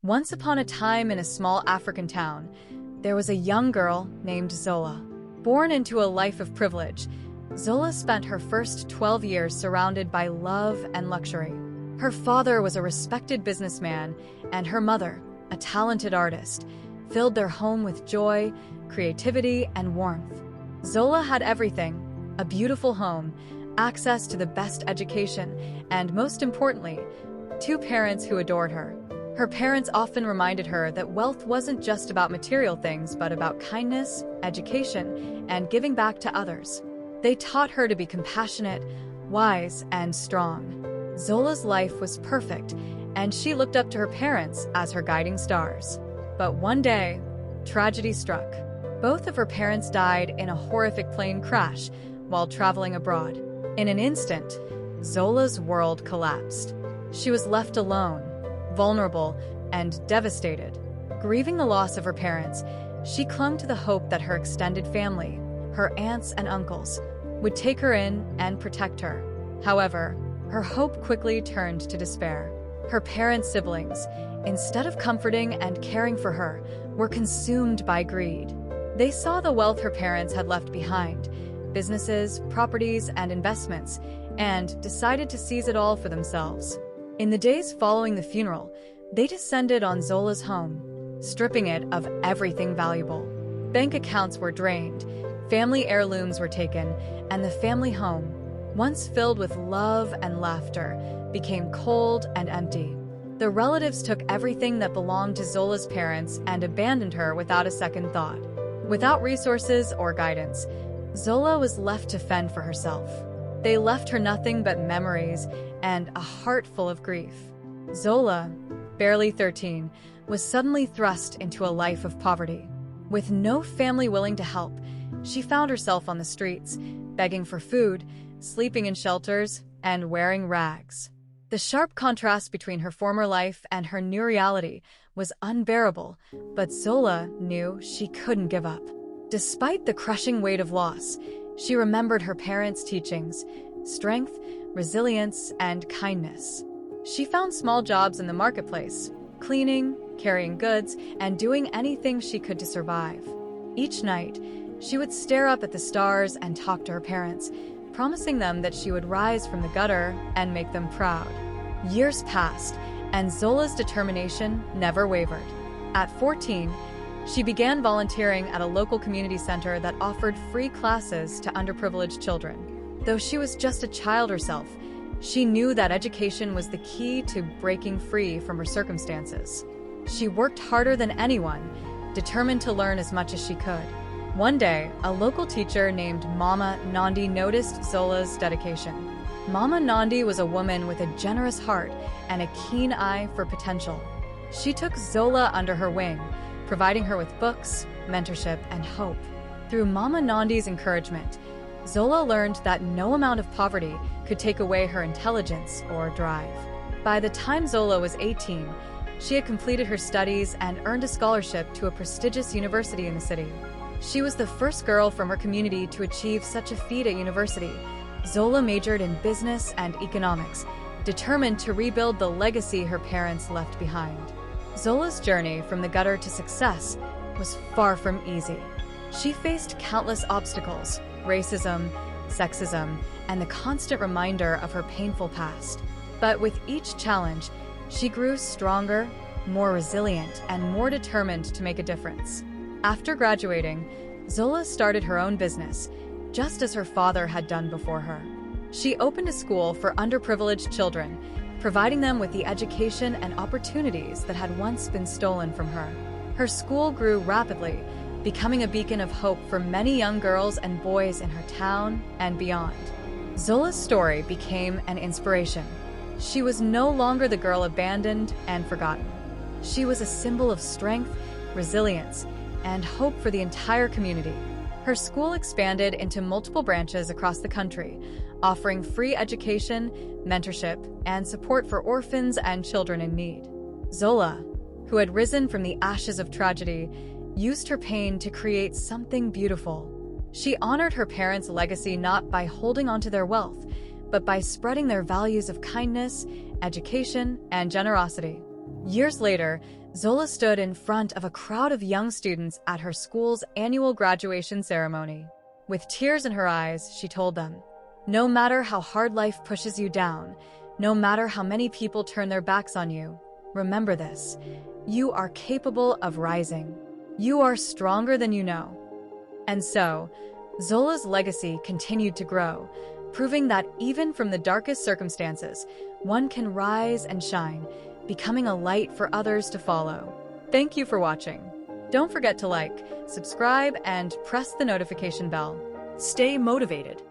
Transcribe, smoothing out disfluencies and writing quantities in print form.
Once upon a time in a small African town, there was a young girl named Zola. Born into a life of privilege, Zola spent her first 12 years surrounded by love and luxury. Her father was a respected businessman, and her mother, a talented artist, filled their home with joy, creativity, and warmth. Zola had everything: a beautiful home, access to the best education, and most importantly, two parents who adored her. Her parents often reminded her that wealth wasn't just about material things, but about kindness, education, and giving back to others. They taught her to be compassionate, wise, and strong. Zola's life was perfect, and she looked up to her parents as her guiding stars. But one day, tragedy struck. Both of her parents died in a horrific plane crash while traveling abroad. In an instant, Zola's world collapsed. She was left alone, vulnerable, and devastated. Grieving the loss of her parents, she clung to the hope that her extended family, her aunts and uncles, would take her in and protect her. However, her hope quickly turned to despair. Her parents' siblings, instead of comforting and caring for her, were consumed by greed. They saw the wealth her parents had left behind, businesses, properties, and investments, and decided to seize it all for themselves. In the days following the funeral, they descended on Zola's home, stripping it of everything valuable. Bank accounts were drained, family heirlooms were taken, and the family home, once filled with love and laughter, became cold and empty. The relatives took everything that belonged to Zola's parents and abandoned her without a second thought. Without resources or guidance, Zola was left to fend for herself. They left her nothing but memories and a heart full of grief. Zola, barely 13, was suddenly thrust into a life of poverty. With no family willing to help, she found herself on the streets, begging for food, sleeping in shelters, and wearing rags. The sharp contrast between her former life and her new reality was unbearable, but Zola knew she couldn't give up. Despite the crushing weight of loss, she remembered her parents' teachings: strength, resilience, and kindness. She found small jobs in the marketplace, cleaning, carrying goods, and doing anything she could to survive. Each night, she would stare up at the stars and talk to her parents, promising them that she would rise from the gutter and make them proud. Years passed, and Zola's determination never wavered. At 14, she began volunteering at a local community center that offered free classes to underprivileged children. Though she was just a child herself, she knew that education was the key to breaking free from her circumstances. She worked harder than anyone, determined to learn as much as she could. One day, a local teacher named Mama Nandi noticed Zola's dedication. Mama Nandi was a woman with a generous heart and a keen eye for potential. She took Zola under her wing, providing her with books, mentorship, and hope. Through Mama Nandi's encouragement, Zola learned that no amount of poverty could take away her intelligence or drive. By the time Zola was 18, she had completed her studies and earned a scholarship to a prestigious university in the city. She was the first girl from her community to achieve such a feat at university. Zola majored in business and economics, determined to rebuild the legacy her parents left behind. Zola's journey from the gutter to success was far from easy. She faced countless obstacles: racism, sexism, and the constant reminder of her painful past. But with each challenge, she grew stronger, more resilient, and more determined to make a difference. After graduating, Zola started her own business, just as her father had done before her. She opened a school for underprivileged children, providing them with the education and opportunities that had once been stolen from her. Her school grew rapidly, becoming a beacon of hope for many young girls and boys in her town and beyond. Zola's story became an inspiration. She was no longer the girl abandoned and forgotten. She was a symbol of strength, resilience, and hope for the entire community. Her school expanded into multiple branches across the country, offering free education, mentorship, and support for orphans and children in need. Zola, who had risen from the ashes of tragedy, used her pain to create something beautiful. She honored her parents' legacy not by holding on to their wealth, but by spreading their values of kindness, education, and generosity. Years later, Zola stood in front of a crowd of young students at her school's annual graduation ceremony. With tears in her eyes, she told them, "No matter how hard life pushes you down, no matter how many people turn their backs on you, remember this: you are capable of rising. You are stronger than you know." And so, Zola's legacy continued to grow, proving that even from the darkest circumstances, one can rise and shine, becoming a light for others to follow. Thank you for watching. Don't forget to like, subscribe, and press the notification bell. Stay motivated.